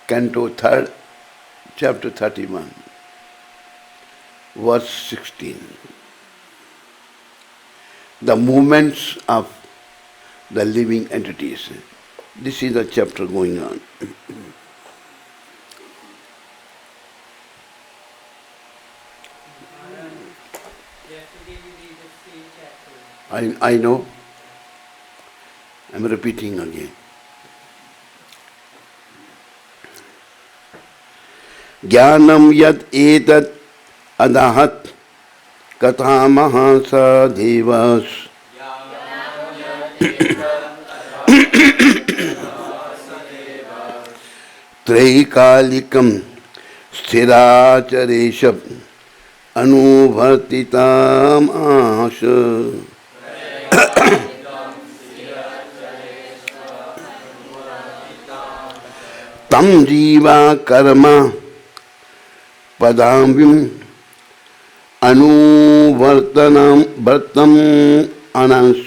Canto 3rd, chapter 31, verse 16. The movements of the living entities. This is the chapter going on. I know. I'm repeating again. Jnanam yad etat adahat katamaha sadevas Traikalikam sthiracharesha anubhartitam asha tam jiva karma padambim anuvartanam bhartam anas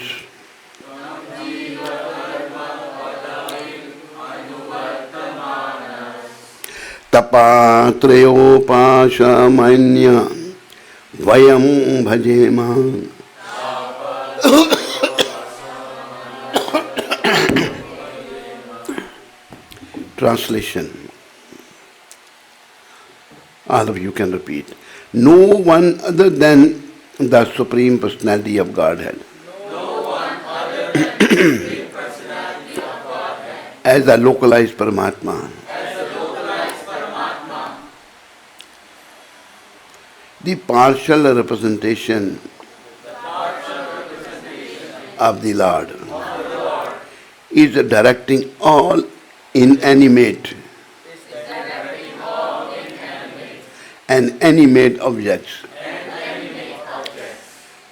tapatrayopashamanya vayam bhajema. Translation. All of you can repeat. No one other than the Supreme Personality of Godhead. No one other than the Supreme Personality of Godhead. As a localized Paramatma. As a localized Paramatma. The partial representation of the Lord is directing all inanimate and animate objects.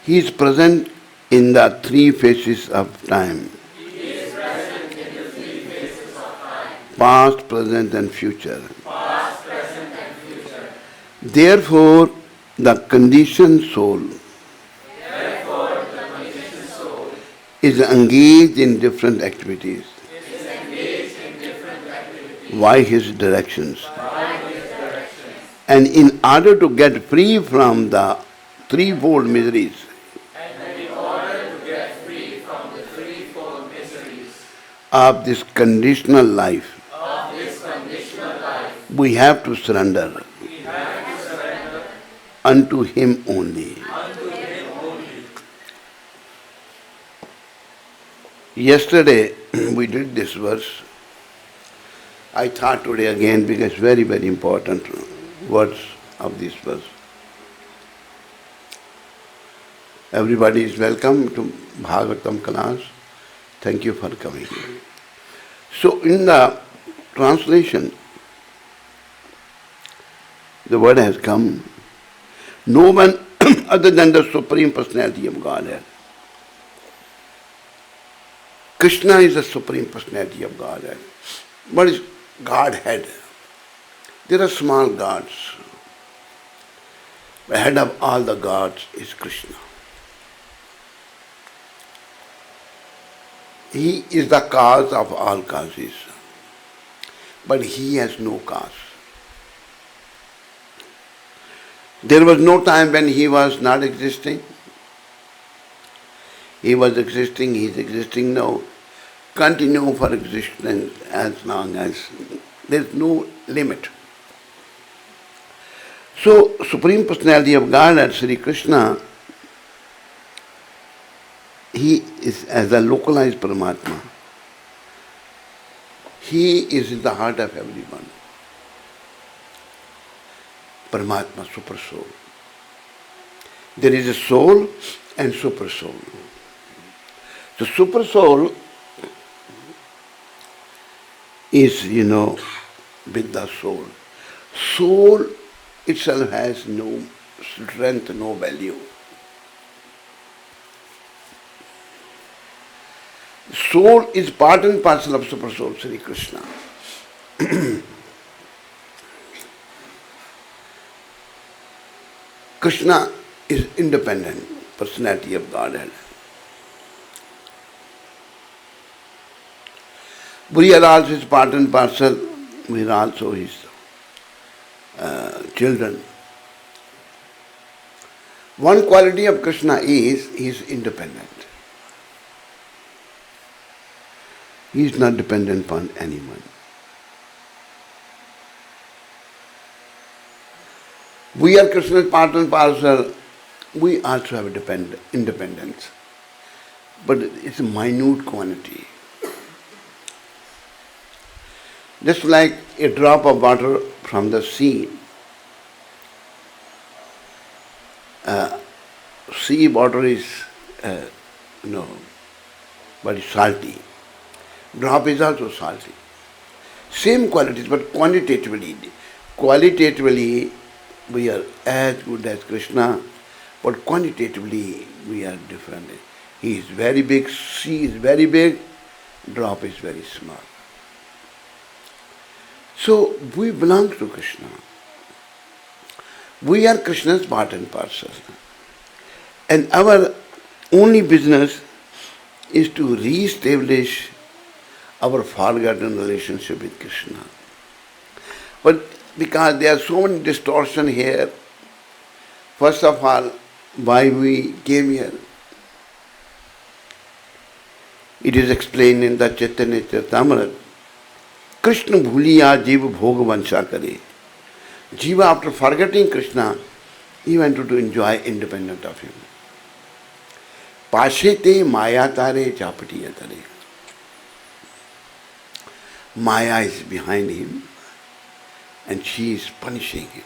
He is present in the three phases of time. Past, present and future. Therefore, the conditioned soul is engaged in different activities by his directions. And in order to get free from the threefold miseries, of this conditional life, we have to surrender unto him only. Yesterday we did this verse. I thought today again because very, very important words of this verse. Everybody is welcome to Bhagavatam class. Thank you for coming. So in the translation, the word has come, no one other than the Supreme Personality of Godhead. Krishna is the Supreme Personality of Godhead. What is Godhead? There are small gods. The head of all the gods is Krishna. He is the cause of all causes. But he has no cause. There was no time when he was not existing. He was existing, he is existing now. Continue for existence as long as there is no limit. So, Supreme Personality of God, Sri Krishna, he is as a localized Paramatma. He is in the heart of everyone. Paramatma, Super Soul. There is a soul and Super Soul. The Super Soul is, with the soul. Soul itself has no strength, no value. Soul is part and parcel of Super Soul, Sri Krishna. Krishna is independent personality of Godhead. Burial also is part and parcel We are also his children. One quality of Krishna is he is independent. He is not dependent upon anyone. We are Krishna's part and parcel. We also have independence. But it's a minute quantity. Just like a drop of water from the sea. Sea water is, very salty. Drop is also salty. Same qualities, but quantitatively. Qualitatively, we are as good as Krishna, but quantitatively, we are different. He is very big, sea is very big, drop is very small. So, we belong to Krishna. We are Krishna's part and parcel. And our only business is to re-establish our forgotten relationship with Krishna. But because there are so many distortions here, first of all, why we came here. It is explained in the Chaitanya Charitamrita. Krishna bhuliya jiva bhoga vansha kare. Jiva, after forgetting Krishna, he wanted to enjoy independent of him. Pashete maya tare chapatiya tare. Maya is behind him and she is punishing him.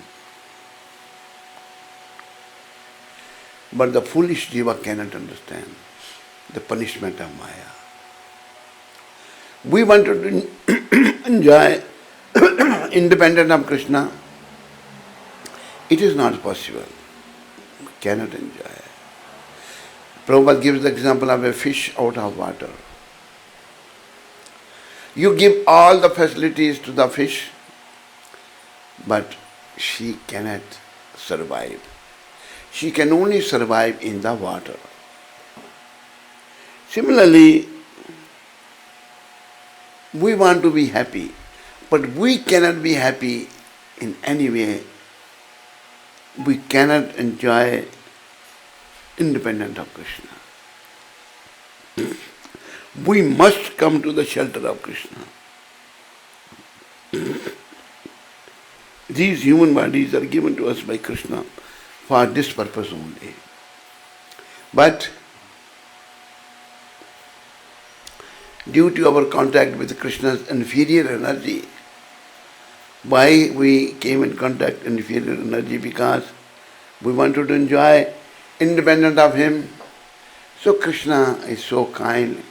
But the foolish jiva cannot understand the punishment of Maya. We wanted to enjoy independent of Krishna. It is not possible. We cannot enjoy. Prabhupada gives the example of a fish out of water. You give all the facilities to the fish, but she cannot survive. She can only survive in the water. Similarly, we want to be happy, but we cannot be happy in any way. We cannot enjoy independent of Krishna. We must come to the shelter of Krishna. These human bodies are given to us by Krishna for this purpose only. But due to our contact with Krishna's inferior energy, why we came in contact with inferior energy? Because we wanted to enjoy independent of him. So Krishna is so kind,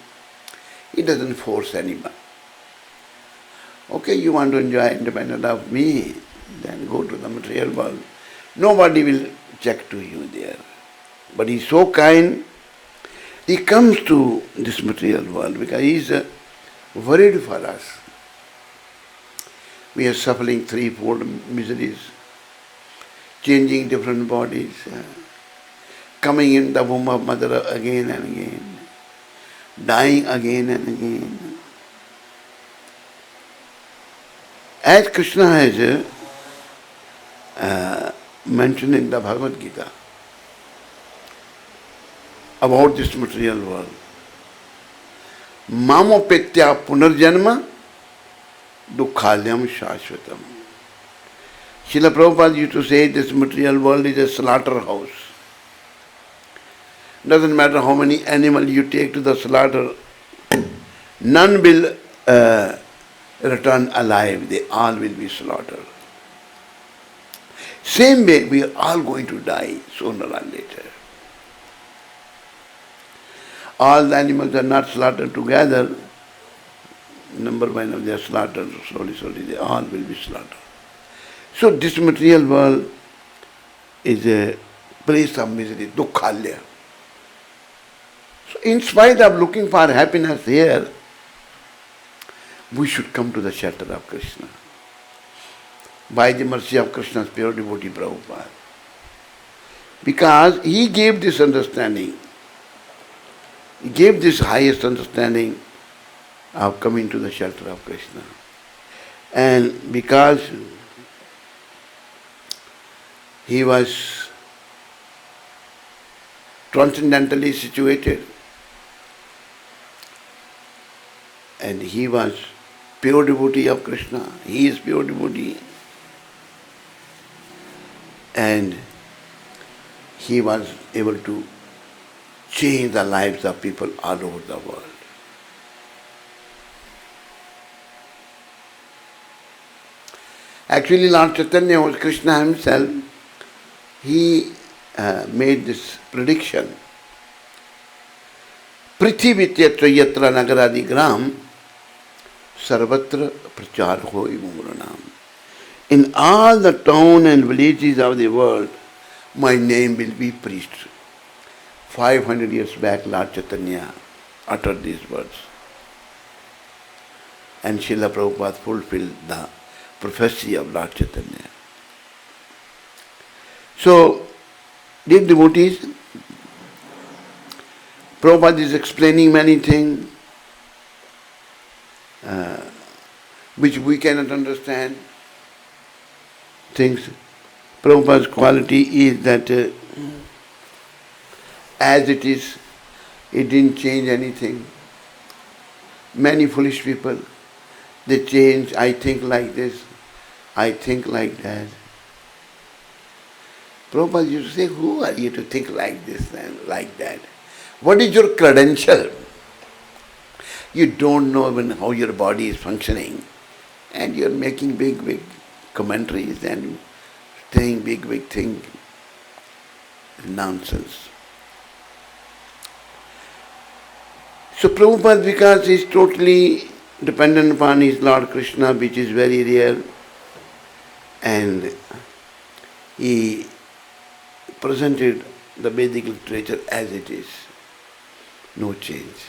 he doesn't force anyone. Okay, you want to enjoy independent of me, then go to the material world. Nobody will check to you there. But he's so kind, he comes to this material world because he is worried for us. We are suffering 3-4 miseries, changing different bodies, coming in the womb of mother again and again, dying again and again. As Krishna has mentioned in the Bhagavad Gita about this material world, Mamopetya punarjanma dukkhalyam shashvatam. Srila Prabhupada used to say this material world is a slaughterhouse. Doesn't matter how many animals you take to the slaughter, none will return alive. They all will be slaughtered. Same way, we are all going to die sooner or later. All the animals are not slaughtered together. Number one of they are slaughtered slowly, they all will be slaughtered. So this material world is a place of misery, dukkhalya. So in spite of looking for happiness here, we should come to the shelter of Krishna. By the mercy of Krishna's pure devotee Prabhupada. Because he gave this understanding. He gave this highest understanding of coming to the shelter of Krishna. And because he was transcendentally situated and he was pure devotee of Krishna, he is pure devotee, and he was able to change the lives of people all over the world. Actually, Lord Chaitanya was Krishna himself. He made this prediction. Prithivityatra yatra nagaradi gram sarvatra prachar hoi muranam. In all the town and villages of the world, my name will be preached. 500 years back, Lord Chaitanya uttered these words. And Srila Prabhupada fulfilled the prophecy of Lord Chaitanya. So, dear devotees, Prabhupada is explaining many things which we cannot understand. Things. Prabhupada's quality is that as it is, it didn't change anything. Many foolish people, they change, I think like this, I think like that. Prabhupada used to say, who are you to think like this and like that? What is your credential? You don't know even how your body is functioning, and you're making big commentaries and saying big things. Nonsense. So Prabhupada, because he is totally dependent upon his Lord Krishna, which is very rare, and he presented the Vedic literature as it is. No change.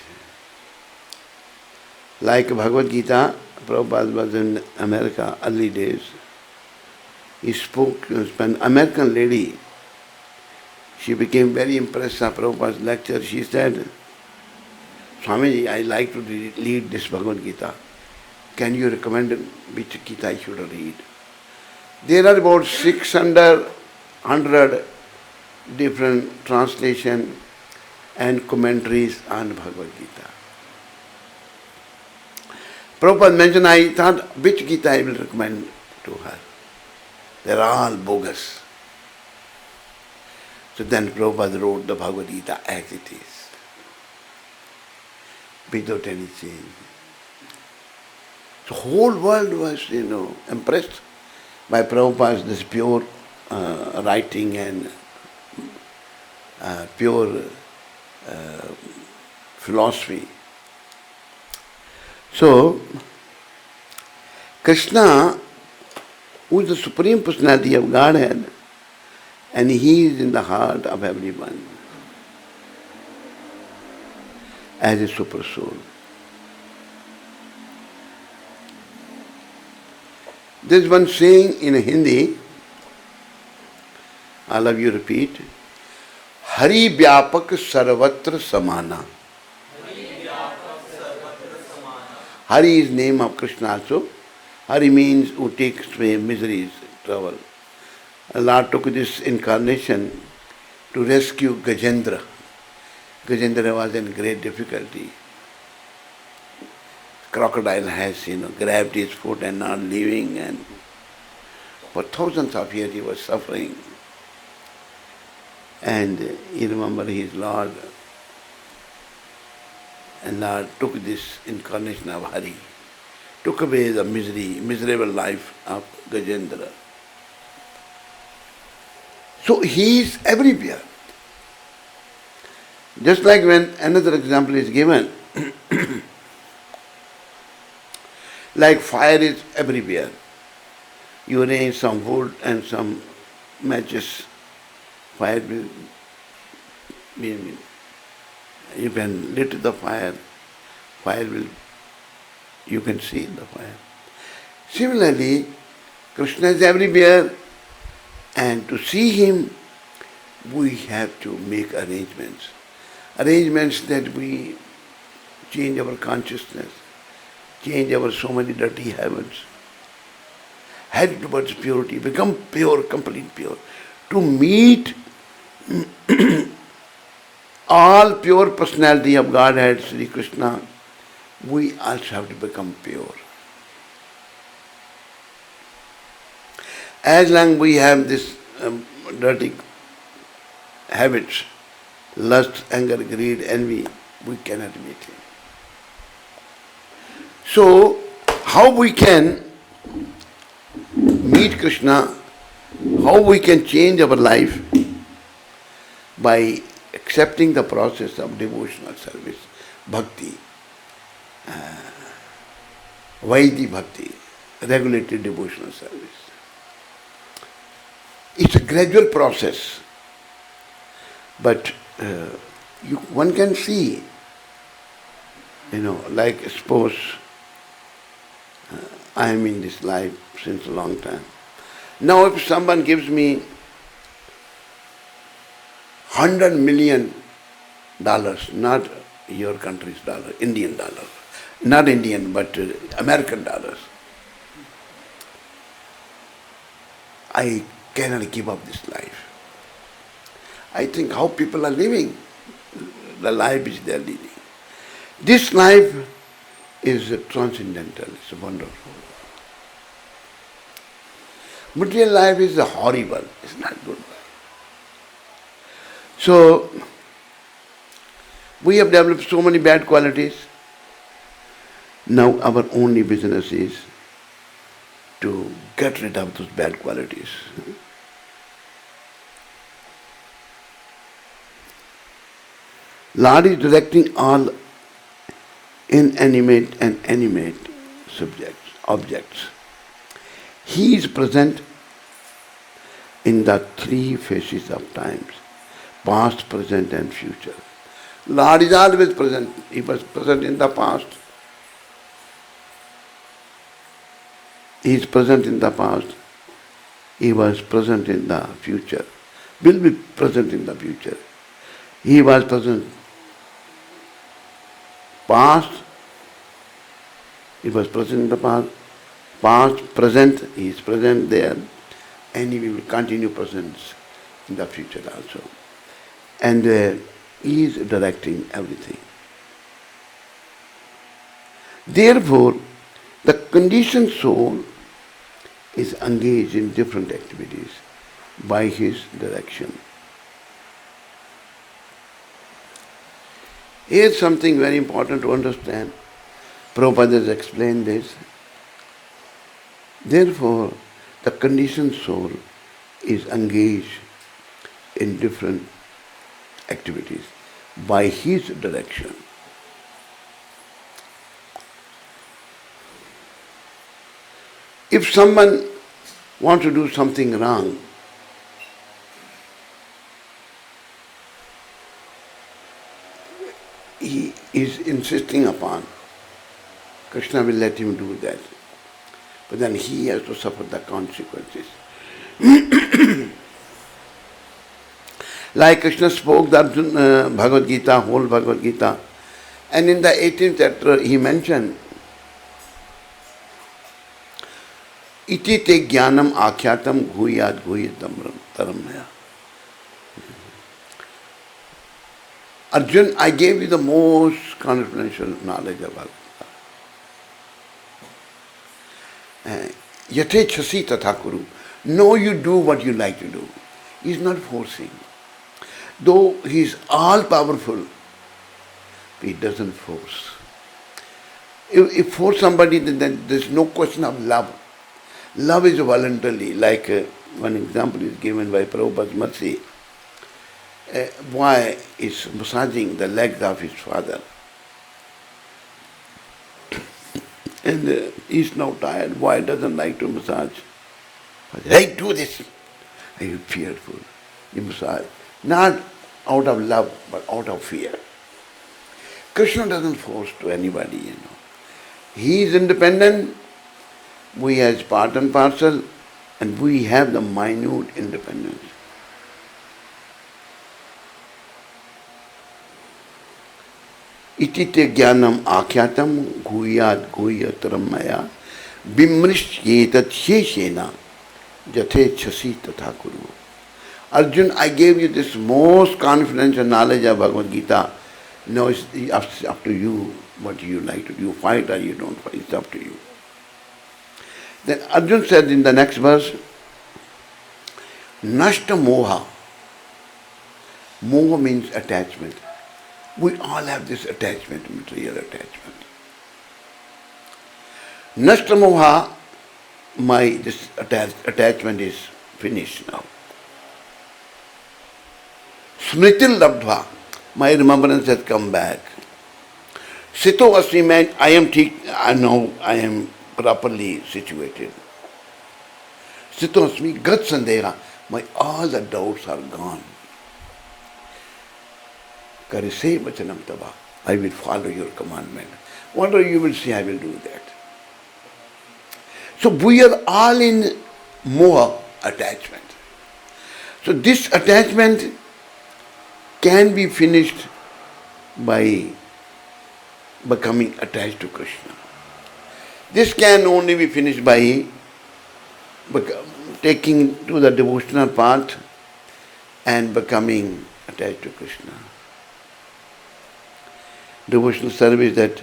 Like Bhagavad Gita, Prabhupada was in America early days. He spoke to an American lady. She became very impressed with Prabhupada's lecture. She said, Swamiji, I like to read this Bhagavad Gita. Can you recommend which Gita I should read? There are about 600 different translations and commentaries on Bhagavad Gita. Prabhupada mentioned, I thought, which Gita I will recommend to her? They're all bogus. So then Prabhupada wrote the Bhagavad Gita as it is, without any change. The whole world was, impressed by Prabhupada's this pure writing and pure philosophy. So, Krishna, who is the Supreme Personality of Godhead, and He is in the heart of everyone as a super soul. There is one saying in Hindi, all of you repeat, Hari Vyapak Sarvatra Samana. Hari is name of Krishna also. Hari means who takes away miseries, trouble. Allah took this incarnation to rescue Gajendra. Gajendra was in great difficulty. Crocodile has, grabbed his foot and not leaving, and for thousands of years he was suffering. And he remembered his Lord, and Lord took this incarnation of Hari, took away the miserable life of Gajendra. So he is everywhere. Just like when another example is given, like fire is everywhere. You arrange some wood and some matches, fire will be, you can lit the fire will, you can see the fire. Similarly, Krishna is everywhere, and to see Him, we have to make arrangements. Arrangements that we change our consciousness, change our so many dirty habits, head towards purity, become pure, complete pure. To meet all pure personality of Godhead, Sri Krishna, we also have to become pure. As long we have this dirty habits, lust, anger, greed, envy, we cannot meet him. So, how we can meet Krishna, how we can change our life? By accepting the process of devotional service, bhakti, Vaidhi bhakti, regulated devotional service. It's a gradual process, but one can see, like suppose I am in this life since a long time. Now if someone gives me $100 million, not your country's dollar, Indian dollar, not Indian but American dollars, I cannot give up this life. I think how people are living, the life which they are leading. This life is transcendental, it's wonderful. Material life is horrible, it's not good. So, we have developed so many bad qualities. Now our only business is to get rid of those bad qualities. Lord is directing all inanimate and animate objects. He is present in the three phases of times, past, present and future. Lord is always present. He was present in the past. He is present in the past. He was present in the future. Will be present in the future. He was present past. He was present in the past. Past, present, he is present there. And he will continue presence in the future also. And he is directing everything. Therefore, the conditioned soul is engaged in different activities by his direction. Here's something very important to understand. Prabhupada has explained this. Therefore, the conditioned soul is engaged in different activities by his direction. If someone wants to do something wrong, he is insisting upon, Krishna will let him do that. But then he has to suffer the consequences. Like Krishna spoke the Bhagavad Gita, whole Bhagavad Gita, and in the 18th chapter he mentioned, Iti te jnanam akyatam ghuyat ghuyatam taramaya. Arjun, I gave you the most confidential knowledge of Bhagavad Gita. Yate chasi tatha kuru. No, you do what you like to do. He is not forcing. Though he is all powerful, he doesn't force. If force somebody, then there is no question of love. Love is voluntarily, like one example is given by Prabhupada's mercy. A boy is massaging the legs of his father. And he's now tired. Boy doesn't like to massage. Hey, do this. Are you fearful? You massage. Not out of love, but out of fear. Krishna doesn't force to anybody, He is independent. We as part and parcel, and we have the minute independence. Iti te jnanam akyatam ghuyat ghuyataram maya. Bimrishyetat sheshena jathe chasi tatha kuru. Arjun, I gave you this most confidential knowledge of Bhagavad Gita. Now it's up to you what you like to do. You fight or you don't fight. It's up to you. Then Arjun said in the next verse, Nashta moha. Moha means attachment. We all have this attachment, material attachment. Nashta moha, this attachment is finished now. Smritil labdva, my remembrance has come back. Sito asmi meant I am properly situated. Sito asmi gat sandeha, all the doubts are gone. Karise vachanam tava, I will follow your commandment. Whatever you will say, I will do that. So we are all in moha, attachment. So this attachment can be finished by becoming attached to Krishna. This can only be finished by taking to the devotional path and becoming attached to Krishna. Devotional service that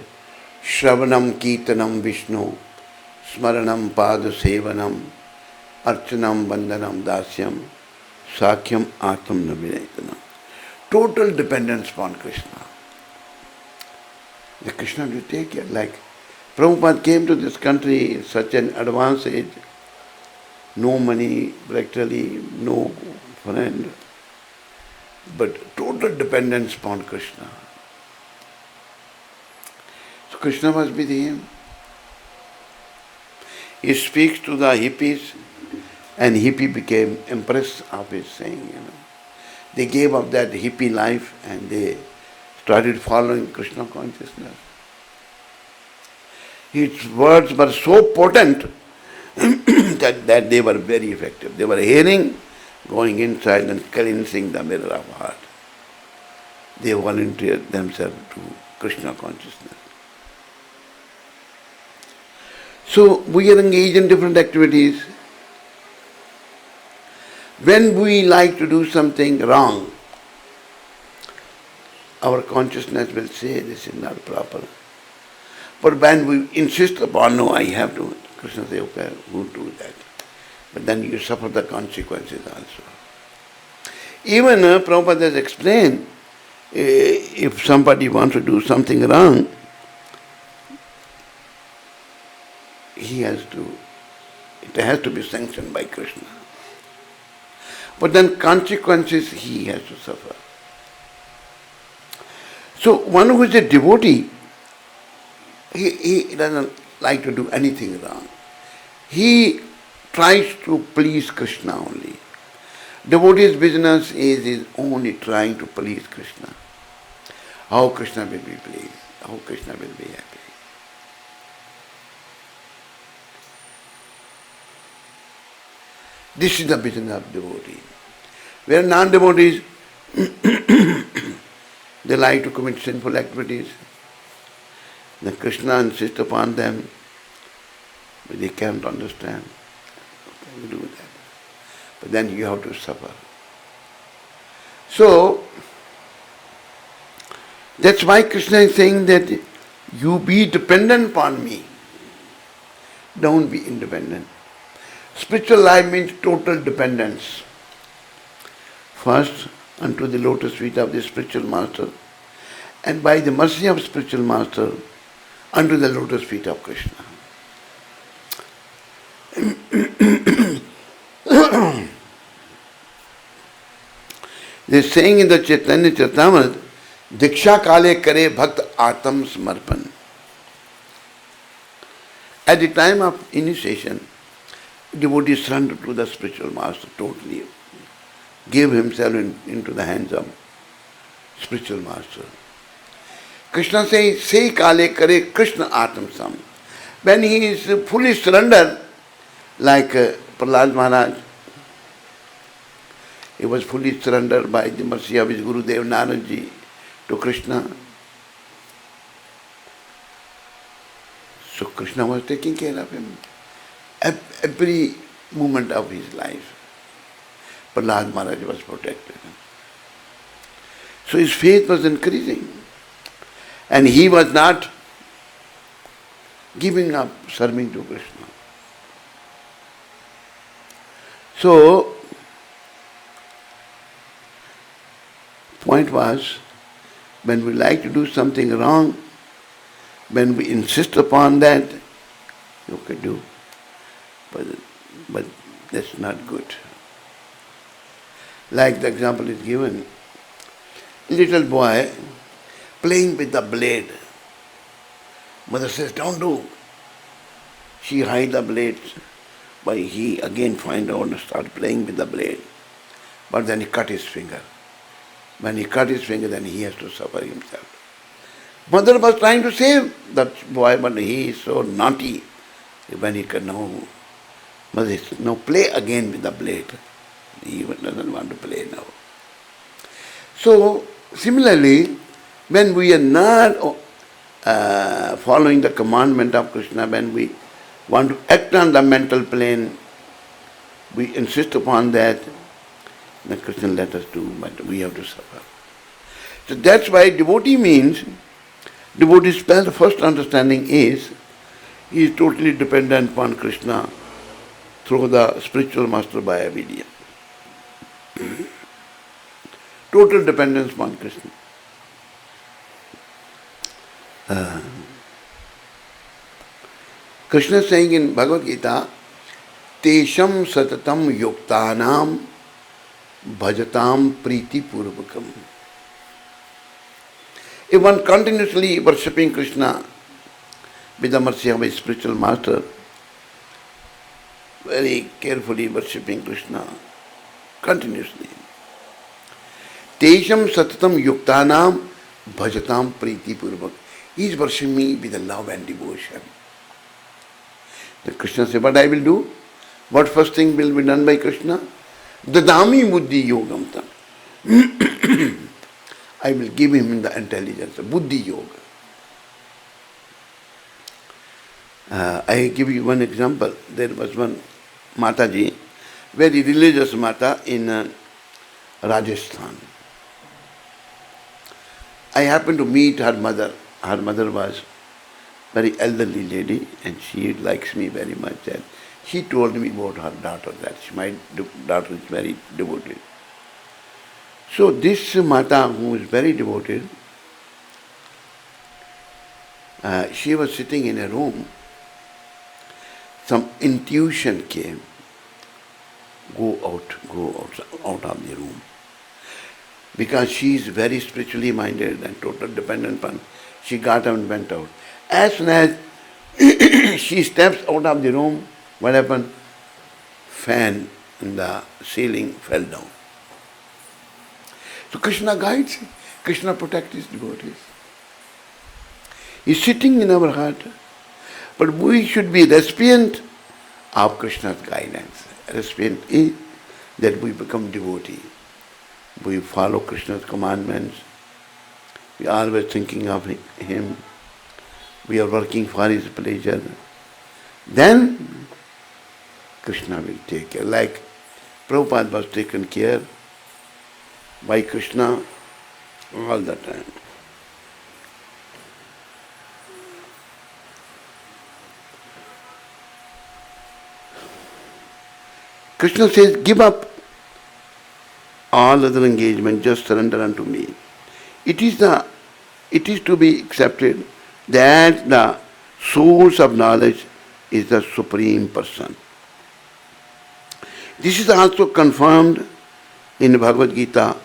Shravanam Kirtanam Vishnu, Smaranam Pada Sevanam, Archanam Vandanam Dasyam, Sakhyam Atam Navinetanam. Total dependence upon Krishna. The Krishna will take care. Like Prabhupada came to this country in such an advanced age, no money, practically no friend, but total dependence upon Krishna. So Krishna was with him. He speaks to the hippies, and hippie became impressed of his saying, They gave up that hippie life and they started following Krishna consciousness. His words were so potent that they were very effective. They were hearing, going inside and cleansing the mirror of heart. They volunteered themselves to Krishna consciousness. So we are engaged in different activities. When we like to do something wrong, our consciousness will say this is not proper. But when we insist upon, no, I have to, Krishna says, okay, who do that? But then you suffer the consequences also. Even Prabhupada has explained, if somebody wants to do something wrong, it has to be sanctioned by Krishna. But then consequences he has to suffer. So one who is a devotee, he doesn't like to do anything wrong. He tries to please Krishna only. Devotee's business is only trying to please Krishna. How Krishna will be pleased, how Krishna will be happy. This is the business of devotee. Where non-devotees, they like to commit sinful activities. Then Krishna insists upon them, but they can't understand. Okay, we do that. But then you have to suffer. So, that's why Krishna is saying that you be dependent upon me. Don't be independent. Spiritual life means total dependence. First, unto the lotus feet of the spiritual master, and by the mercy of spiritual master, unto the lotus feet of Krishna. They are saying in the Chaitanya Charitamrita, Diksha Kale Kare Bhakt Atam Samarpan. At the time of initiation, devotee surrendered to the spiritual master totally, gave himself into the hands of spiritual master. Krishna says, Say Kale Kare Krishna Atam Sam. When he is fully surrendered, like Prahlad Maharaj, he was fully surrendered by the mercy of his Guru Dev Naradji to Krishna. So Krishna was taking care of him. every moment of his life. Prahlad Maharaj was protected. So his faith was increasing. And he was not giving up serving to Krishna. So, point was, when we like to do something wrong, when we insist upon that, you can do, but that's not good. Like the example is given, little boy playing with the blade. Mother says, don't do. She hide the blade, but he again find out and start playing with the blade. But then he cut his finger. When he cut his finger, then he has to suffer himself. Mother was trying to save that boy, but he is so naughty. When he can now, mother says, no, play again with the blade. He even doesn't want to play now. So, similarly, when we are not following the commandment of Krishna, when we want to act on the mental plane, we insist upon that, then Krishna let us do, but we have to suffer. So that's why devotee means, devotee's first understanding is, he is totally dependent upon Krishna through the spiritual master by obedience. Total dependence upon Krishna. Krishna is saying in Bhagavad Gita, Tesham satatam yuktanam bhajatam priti purvakam. If one continuously worshipping Krishna with the mercy of his spiritual master, very carefully worshipping Krishna, continuously. Tesham satatam yuktanam bhajatam priti purvak. He is worshipping me with the love and devotion. Then Krishna says, what I will do? What first thing will be done by Krishna? Dadami buddhi yogam tam. I will give him the intelligence, buddhi yoga. I give you one example. There was one Mataji, very religious Mata in Rajasthan. I happened to meet her mother. Her mother was very elderly lady and she likes me very much. And she told me about her daughter, that my daughter is very devoted. So this Mata, who is very devoted, she was sitting in a room. Some intuition came, go out of the room. Because she is very spiritually minded and total dependent on, she got up and went out. As soon as she steps out of the room, what happened? Fan in the ceiling fell down. So Krishna guides, Krishna protects his devotees. He is sitting in our heart. But we should be recipient of Krishna's guidance. Recipient is that we become devotee. We follow Krishna's commandments. We are always thinking of him. We are working for his pleasure. Then Krishna will take care. Like Prabhupada was taken care by Krishna all the time. Krishna says, give up all other engagement, just surrender unto me. It is to be accepted that the source of knowledge is the Supreme Person. This is also confirmed in Bhagavad Gita,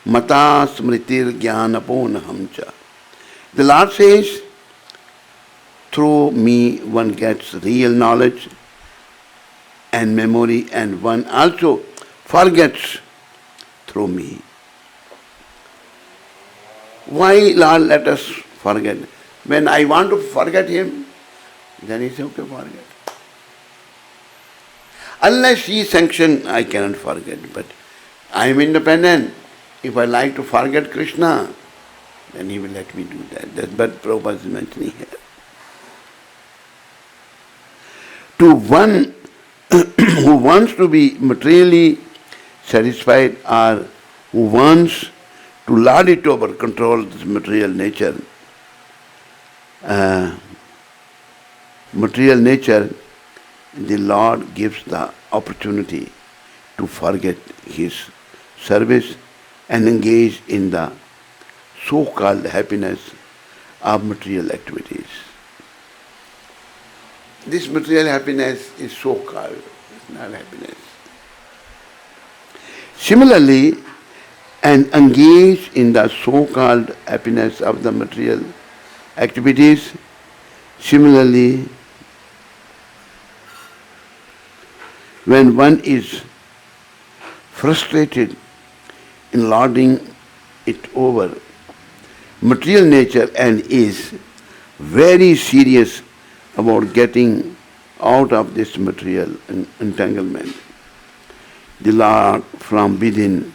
Mata Smritir Jnanapon Hamcha. The Lord says, through me one gets real knowledge and memory, and one also forgets through me. Why Lord let us forget? When I want to forget him, then he says, okay, forget. Unless he sanctions, I cannot forget. But I am independent. If I like to forget Krishna, then he will let me do that. That's what Prabhupada is mentioning here. to one who wants to be materially satisfied or who wants to lord it over, control this material nature. Material nature, the Lord gives the opportunity to forget His service and engage in the so-called happiness of material activities. This material happiness is so-called, it's not happiness. Similarly, and engage in the so-called happiness of the material activities. Similarly, when one is frustrated in lording it over material nature and is very serious about getting out of this material entanglement, the Lord from within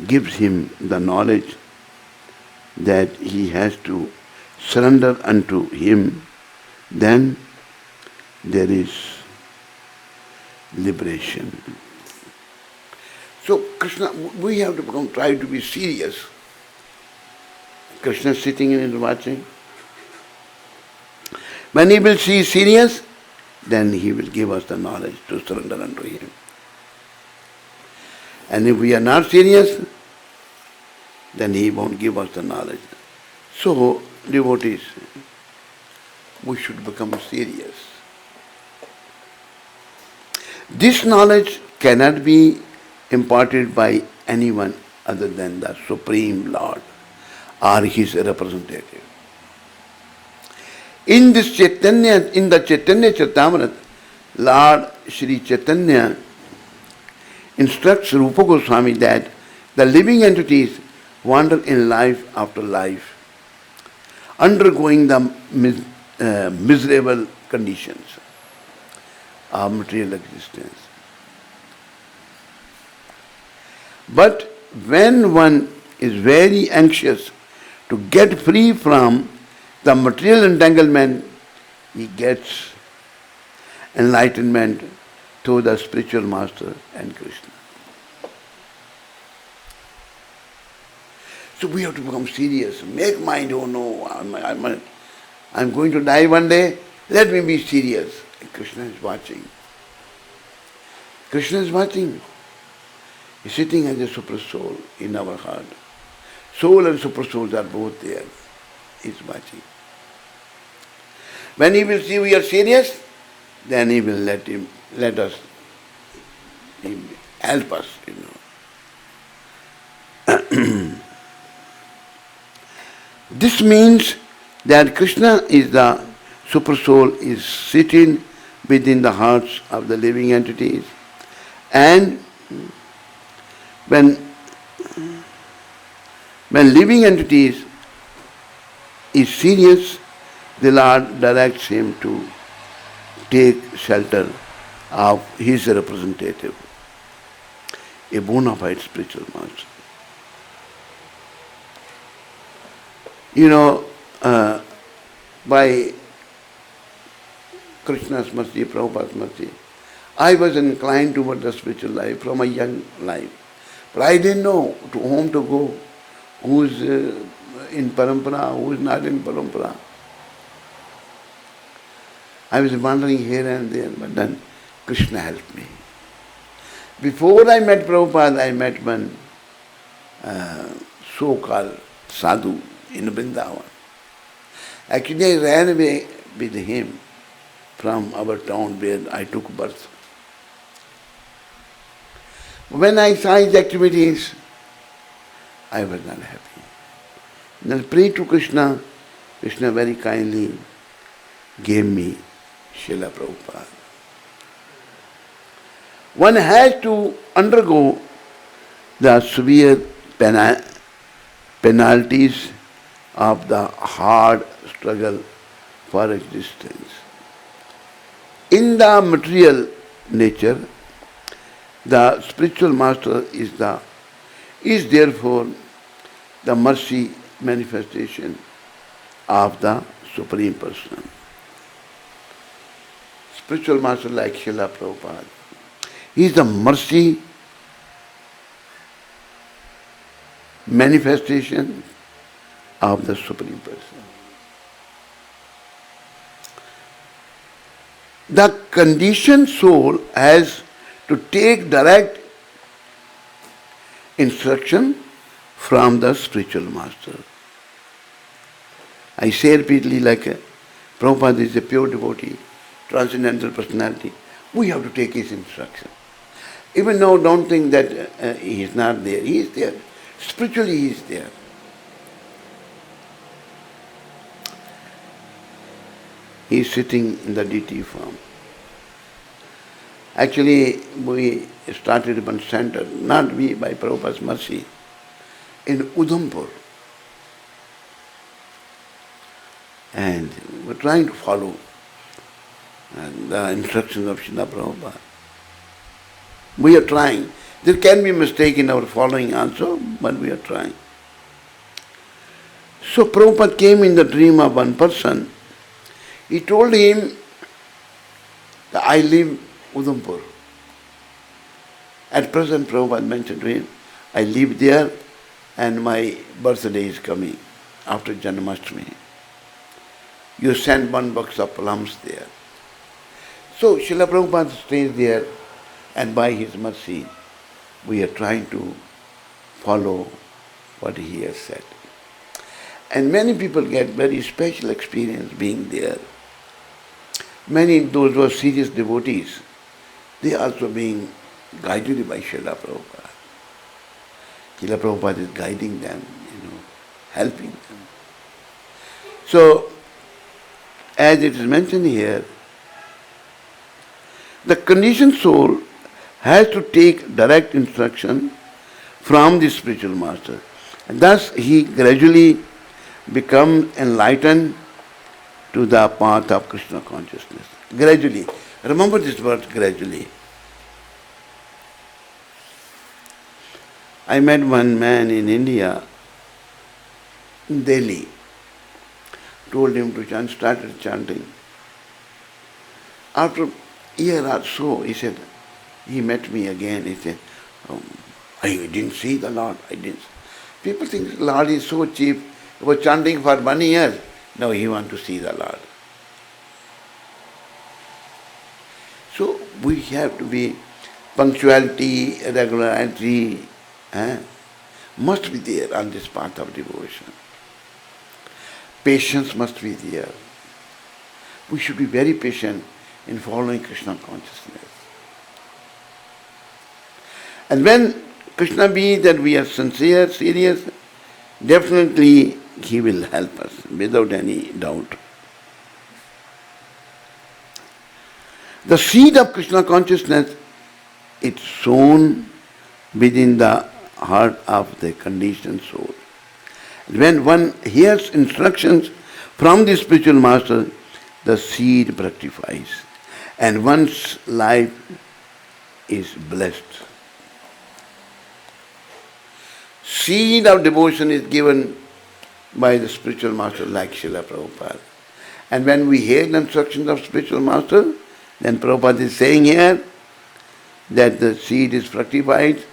gives him the knowledge that he has to surrender unto him. Then there is liberation. So Krishna, we have to try to be serious. Krishna is sitting and watching. When he will see serious, then he will give us the knowledge to surrender unto him. And if we are not serious, then he won't give us the knowledge. So, devotees, we should become serious. This knowledge cannot be imparted by anyone other than the Supreme Lord or his representative. In this Chaitanya, in the Chaitanya Charitamrita, Lord Sri Chaitanya instructs Rupa Goswami that the living entities wander in life after life, undergoing the miserable conditions of material existence. But when one is very anxious to get free from the material entanglement, he gets enlightenment through the spiritual master and Krishna. So we have to become serious. Make mind, oh no, I'm going to die one day, let me be serious. Krishna is watching. Krishna is watching. He's sitting as a super soul in our heart. Soul and super souls are both there. He's watching. When he will see we are serious, then he will let us, he will help us, This means that Krishna is the super soul, is sitting within the hearts of the living entities, and when living entities is serious, the Lord directs him to take shelter of his representative, a bona fide spiritual master. By Krishna's mercy, Prabhupada's mercy, I was inclined toward the spiritual life from a young life. But I didn't know to whom to go, who is in parampara, who is not in parampara. I was wandering here and there, but then Krishna helped me. Before I met Prabhupada, I met one so-called sadhu in Vrindavan. Actually, I ran away with him from our town where I took birth. When I saw his activities, I was not happy. Then prayed to Krishna. Krishna very kindly gave me Srila Prabhupada. One has to undergo the severe penalties of the hard struggle for existence. In the material nature, the spiritual master is therefore the mercy manifestation of the Supreme Person. spiritual master like Srila Prabhupada. He is the mercy manifestation of the Supreme Person. The conditioned soul has to take direct instruction from the spiritual master. I say repeatedly, like Prabhupada is a pure devotee, transcendental personality. We have to take his instruction. Even now, don't think that he is not there. He is there. Spiritually, he is there. He is sitting in the DT form. Actually, we started one center, not we, by Prabhupada's mercy, in Udhampur. And we're trying to follow the instructions of Srila Prabhupada. We are trying. There can be mistake in our following also, but we are trying. So Prabhupada came in the dream of one person. He told him that I live Udhampur. At present Prabhupada mentioned to him, I live there and my birthday is coming after Janmashtami. You send one box of plums there. So Srila Prabhupada stays there, and by his mercy we are trying to follow what he has said. And many people get very special experience being there. Many, those who are serious devotees, they are also being guided by Srila Prabhupada. Srila Prabhupada is guiding them, helping them. So, as it is mentioned here, the conditioned soul has to take direct instruction from the spiritual master. And thus he gradually becomes enlightened to the path of Krishna consciousness. Gradually. Remember this word, gradually. I met one man in India, in Delhi. Told him to chant, started chanting. After a year or so, he said, he met me again. He said, I didn't see the Lord. I didn't. People think the Lord is so cheap. He was chanting for 1 year. Now he wants to see the Lord. So we have to be punctuality, regularity, must be there on this path of devotion. Patience must be there. We should be very patient in following Krishna consciousness. And when Krishna be that we are sincere, serious, definitely he will help us without any doubt. The seed of Krishna consciousness is sown within the heart of the conditioned soul. When one hears instructions from the spiritual master, the seed fructifies and one's life is blessed. Seed of devotion is given by the spiritual master like Srila Prabhupada. And when we hear the instructions of spiritual master, then Prabhupada is saying here that the seed is fructified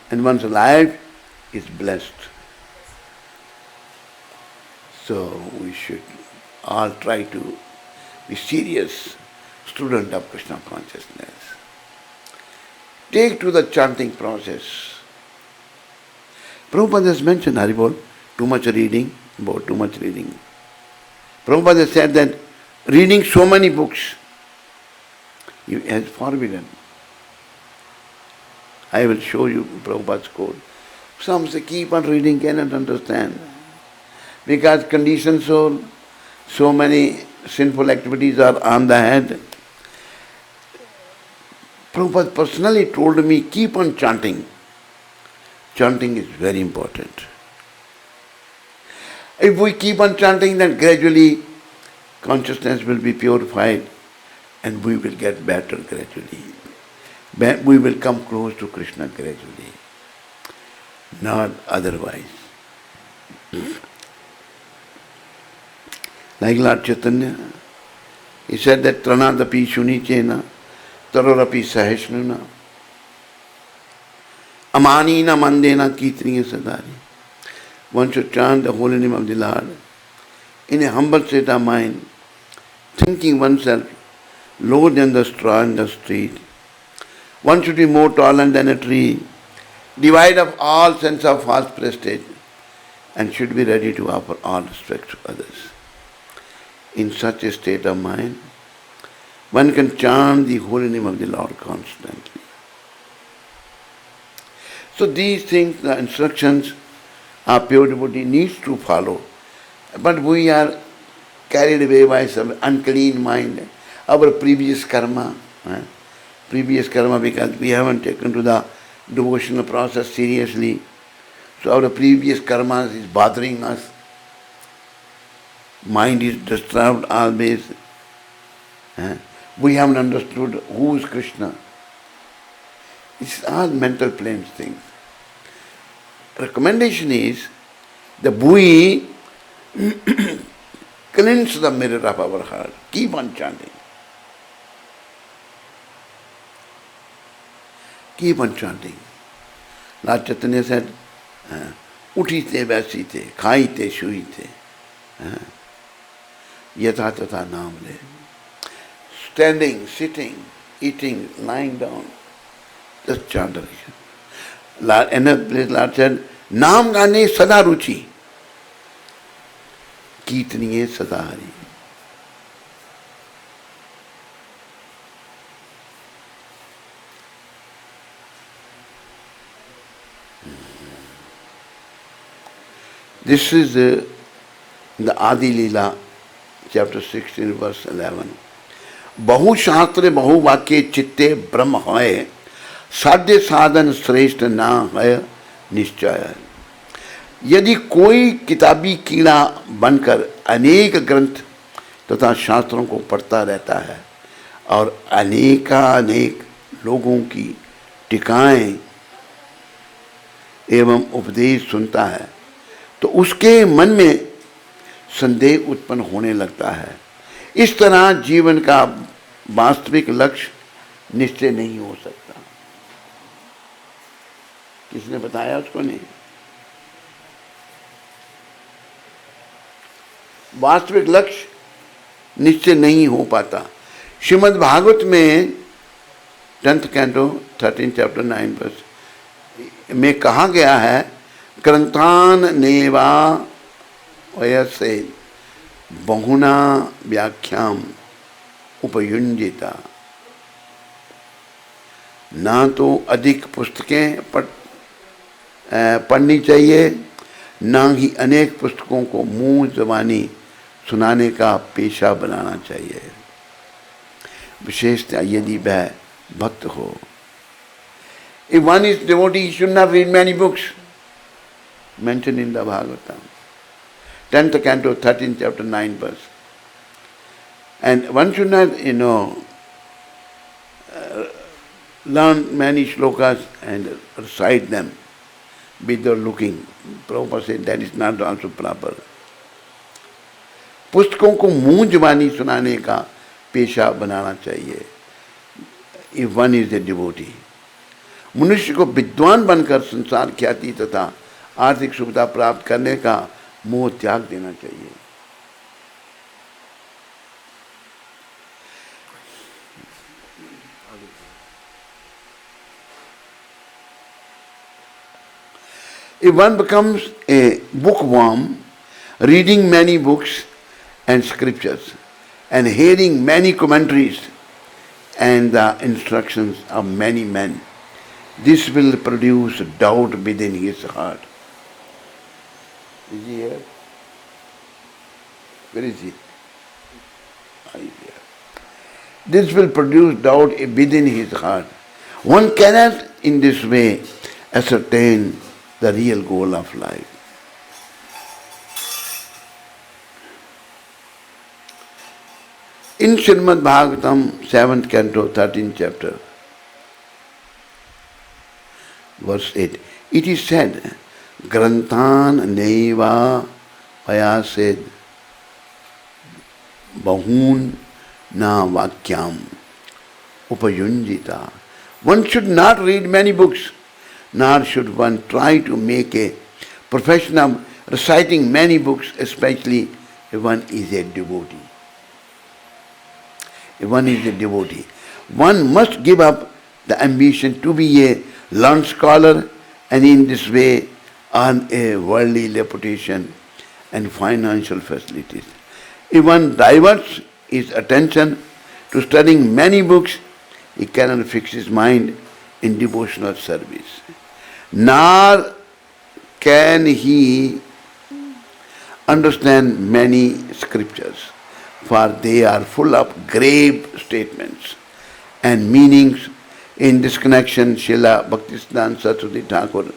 and one's life is blessed. So we should all try to be serious student of Krishna consciousness. Take to the chanting process. Prabhupada has mentioned, Haribol, too much reading. Prabhupada has said that reading so many books, he has forbidden. I will show you Prabhupada's quote. Some say keep on reading, cannot understand. Because conditioned soul, so many sinful activities are on the head. Prabhupada personally told me, keep on chanting. Chanting is very important. If we keep on chanting, then gradually consciousness will be purified and we will get better gradually. We will come close to Krishna gradually, not otherwise. Like Lord Chaitanya, He said that Tranadapi Shunichena, Tarorapi Sahishnuna, Amanina Mandena Kitriya Sadari. One should chant the holy name of the Lord in a humble state of mind, thinking oneself lower than the straw in the street. One should be more tolerant than a tree, devoid of all sense of false prestige, and should be ready to offer all respect to others. In such a state of mind, one can chant the holy name of the Lord constantly. So these things, the instructions, our pure devotee needs to follow. But we are carried away by some unclean mind, our previous karma. Because we haven't taken to the devotional process seriously. So our previous karma is bothering us. Mind is disturbed always. We haven't understood who is Krishna. It's all mental planes things. Recommendation is the we cleanse the mirror of our heart. Keep on chanting. Keep on chanting. Lord Chaitanya said, Uthi te vaisi te, khai te shui te. Yatha tatha naam le. Standing, sitting, eating, lying down. Just chant. Another place Lord said, Naam gane sada ruchi. Kirtaniye sada hari. This is the Adi Leela, chapter 16, verse 11. Bahu shastre bahu vakye chitte brahma hai, sadhya sadhan shreshth na hai निश्चय. यदि कोई किताबी कीड़ा बनकर अनेक ग्रंथ तथा शास्त्रों को पढ़ता रहता है और अनेकानेक लोगों की टीकाएं एवं उपदेश सुनता है तो उसके मन में संदेह उत्पन्न होने लगता है. इस तरह जीवन का वास्तविक लक्ष्य निश्चय नहीं हो सकता. किसने बताया उसको? नहीं. वास्तविक लक्ष्य निश्चय नहीं हो पाता. श्रीमद् भागवत में 10th canto 13th chapter 9 verse में कहा गया है, ग्रंथान नेवा वयसे बहुना व्याख्याम उपयुंजिता. ना तो अधिक पुस्तकें पढ़नी चाहिए, ना ही अनेक पुस्तकों को मुंह ज़बानी सुनाने का पेशा बनाना चाहिए, विशेषतः यदि वह भक्त हो. If one is devotee, he should not read many books mentioned in the Bhagavatam. 10th canto, 13th chapter, 9 verse. And one should not, learn many shlokas and recite them without looking. Prabhupada said that is not also proper. पुस्तकों को मुंह जुबानी सुनाने का पेशा बनाना चाहिए. If one is a devotee, मनुष्य को विद्वान बनकर संसार ख्याति तथा आर्थिक सुविधा प्राप्त करने का मोह त्याग देना चाहिए. If one becomes a bookworm, reading many books and scriptures and hearing many commentaries and the instructions of many men, this will produce doubt within his heart. Is he here? Where is he? He is here. This will produce doubt within his heart. One cannot in this way ascertain the real goal of life. In Srimad Bhagavatam, 7th canto, 13th chapter, verse 8, it is said, Granthan neva payased bahun na vakyam upayunjita. One should not read many books, nor should one try to make a profession of reciting many books, especially if one is a devotee. If one is a devotee, one must give up the ambition to be a learned scholar and in this way earn a worldly reputation and financial facilities. If one diverts his attention to studying many books, he cannot fix his mind in devotional service. Nor can he understand many scriptures, for they are full of grave statements and meanings. In this connection, Srila Bhaktisiddhanta Saraswati Thakur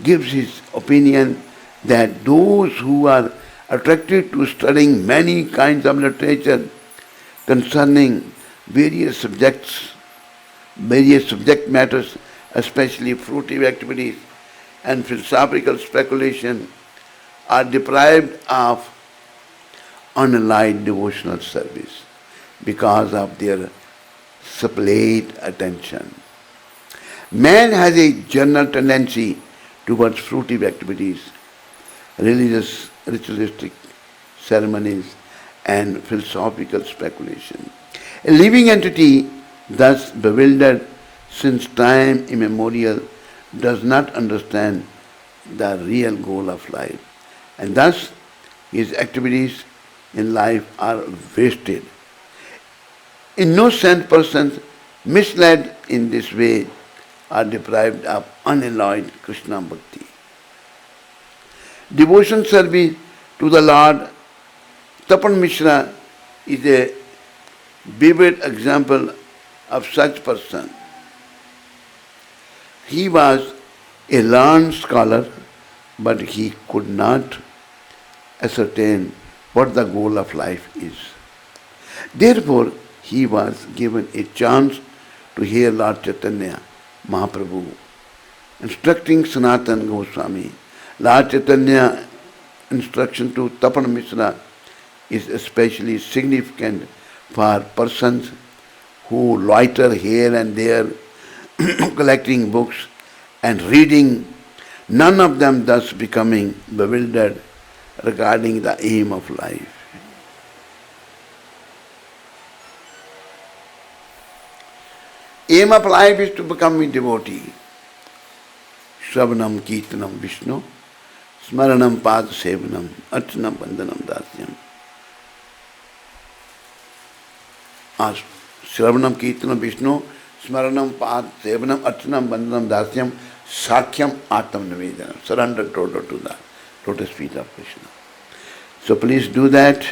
gives his opinion that those who are attracted to studying many kinds of literature concerning various subject matters, especially fruitive activities and philosophical speculation, are deprived of unallied devotional service because of their split attention. Man has a general tendency towards fruitive activities, religious, ritualistic ceremonies, and philosophical speculation. A living entity, thus bewildered since time immemorial, does not understand the real goal of life, and thus his activities in life are wasted. Innocent persons misled in this way are deprived of unalloyed Krishna bhakti. Devotion service to the Lord Tapan Mishra is a vivid example of such person. He was a learned scholar, but he could not ascertain what the goal of life is. Therefore, he was given a chance to hear Lord Chaitanya Mahaprabhu instructing Sanatana Goswami. Lord Chaitanya instruction to Tapan Mishra is especially significant for persons who loiter here and there collecting books and reading, none of them thus becoming bewildered regarding the aim of life. Aim of life is to become a devotee. Shravanam, Kirtanam, Vishnu, Smaranam, Pada Sevanam, Archanam, Vandanam, Dasyam. Shravanam, Kirtanam, Vishnu, Smaranam, Pada Sevanam, Archanam, Vandanam, Dasyam, Sakhyam, Attam Nivedanam. Surrender total to the lotus feet of Krishna. So please do that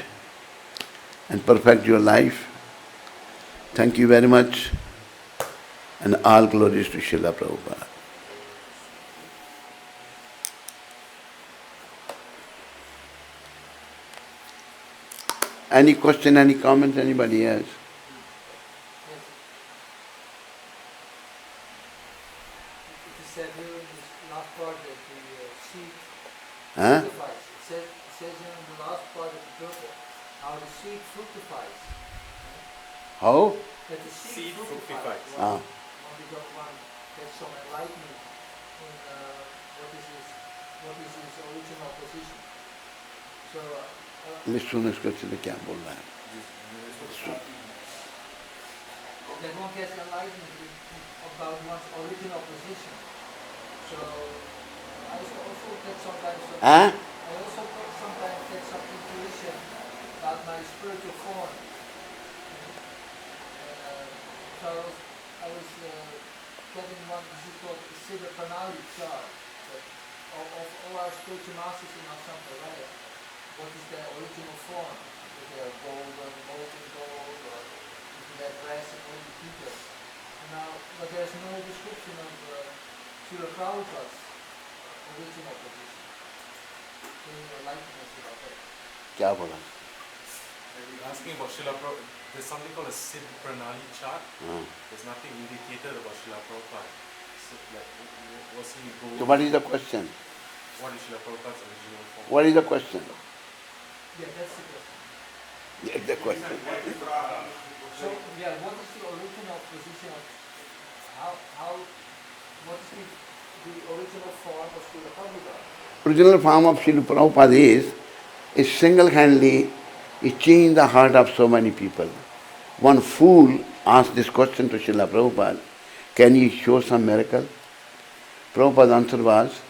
and perfect your life. Thank you very much. And all glories to Srila Prabhupada. Any question, any comment, anybody else? You said here in this last part that the seed Huh? fructifies. It says here in the last part of the purport how the seed fructifies. How? That the seed fructifies. Ah. Because one gets some enlightenment in what is his original position. So सुनो इसको अच्छे से क्या बोल रहा है that one gets enlightenment about one's original position. So I also get sometimes Huh? I also sometimes get some intuition about my spiritual form. So I was getting one, this is called the Siddha Pranali chart, that of all our spiritual masters in our Sampradaya, what is their original form? Is they golden, molten gold, or is their brass and only details? Now, but there's no description of Srila Prabhupada's original position. Can you enlighten us about that? क्या बोला Asking about Srila Prabhupada, there's something called a Siddha Pranali chart. There's nothing indicated about Srila Prabhupada. So, like, was he So what is the question? What is Srila Prabhupada's original form? What is the question? Yeah, that's the question. Yeah, the question. So, yeah, what is the original position of, what is the original form of Srila Prabhupada? Original form of Srila Prabhupada is single-handedly, he changed the heart of so many people. One fool asked this question to Srila Prabhupada, can you show some miracle? Prabhupada's answer was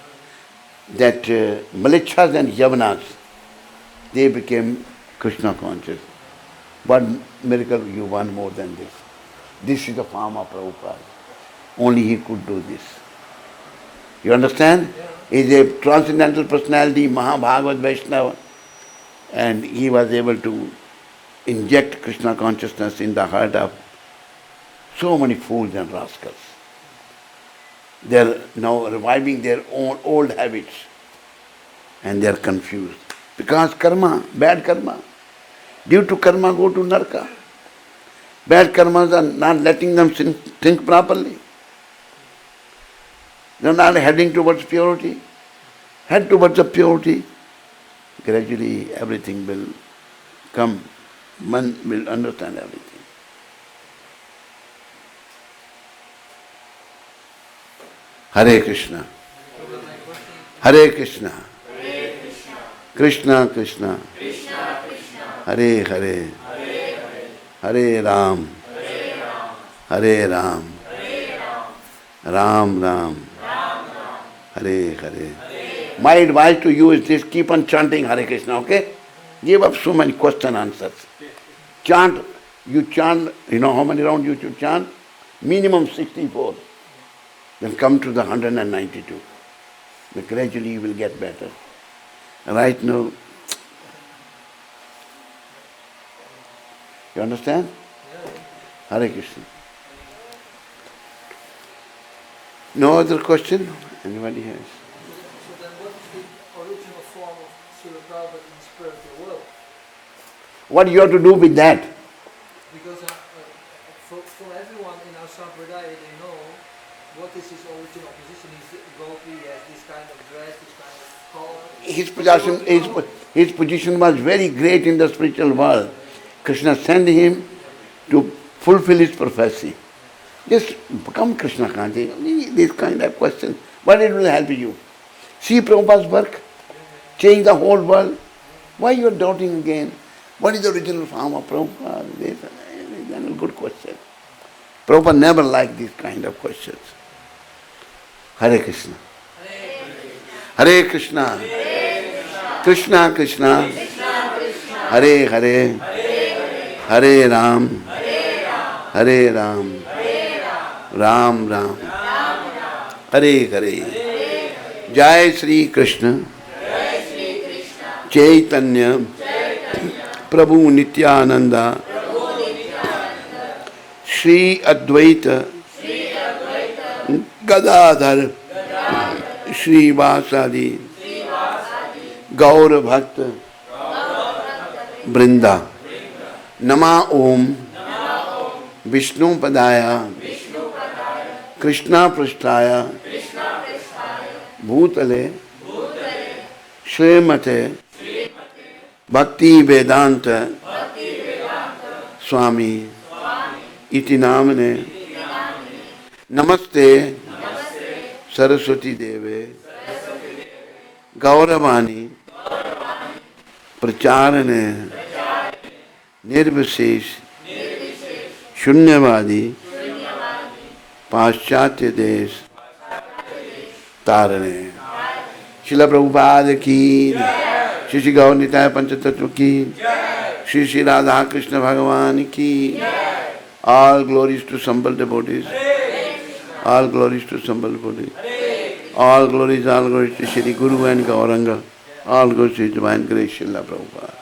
that Malechas and Yavanas, they became Krishna conscious. What miracle you want more than this? This is the form of Prabhupada. Only he could do this. You understand? He is a transcendental personality, Mahabhagavad Vaishnava, and he was able to inject Krishna consciousness in the heart of so many fools and rascals. They are now reviving their own old habits and they are confused. Because karma, bad karma. Due to karma go to narka. Bad karmas are not letting them think properly. They are not heading towards purity. Head towards the purity. Gradually everything will come. One will understand everything. Hare Krishna. Hare Krishna. Krishna Krishna. Hare Hare. Hare Ram. Hare Ram. Ram Ram. Hare Hare. My advice to you is this, keep on chanting Hare Krishna, okay? Give up so many question answers. Chant, you chant, you know how many rounds you should chant? Minimum 64. Then come to the 192. Then gradually you will get better. Right now, you understand? Hare Krishna. No other question? Anybody has? So then what is the original form of Srila Prabhupada in the spiritual world? What you have to do with that? Because for everyone in our Sampradaya, they know what is his original position. He's a gopi, he has this kind of dress, this kind of color. His position was very great in the spiritual world. Krishna sent him to fulfill his prophecy. Just become Krishna conscious. This kind of question, but it will help you. See Prabhupada's work, change the whole world. Why you are doubting again? What is the original form of Prabhupada? This is a good question. Prabhupada never liked these kind of questions. Hare Krishna. Hare Krishna. Krishna Krishna. Hare Hare. Hare Ram. Hare Ram. Ram Ram. Hare Hare. Jai Sri Krishna. Chaitanya. Prabhu Nityananda. Shri Advaita. Gadadhar. Shri Vasadi. Gaur Bhakta. Brinda. Nama Om. Vishnu Padaya. Krishna Prasthaya. Bhutale. Srimate. Bhakti Vedanta. Swami. Iti namane. Namaste. Saraswati Deve. Gauravani. Pracharane. Nirvisesh. Shunyavadi. Paschatya Desh. Tarane. Srila Prabhupada ki. Shri Shri Gaur Nitaya Panchatattva ki. Shri Shri Radha Krishna Bhagavan ki. All glories to Sambal devotees. All glories to Sambal devotees. All glories to Shri Guru and Gauranga. All glories to Divine Grace Srila Prabhupada.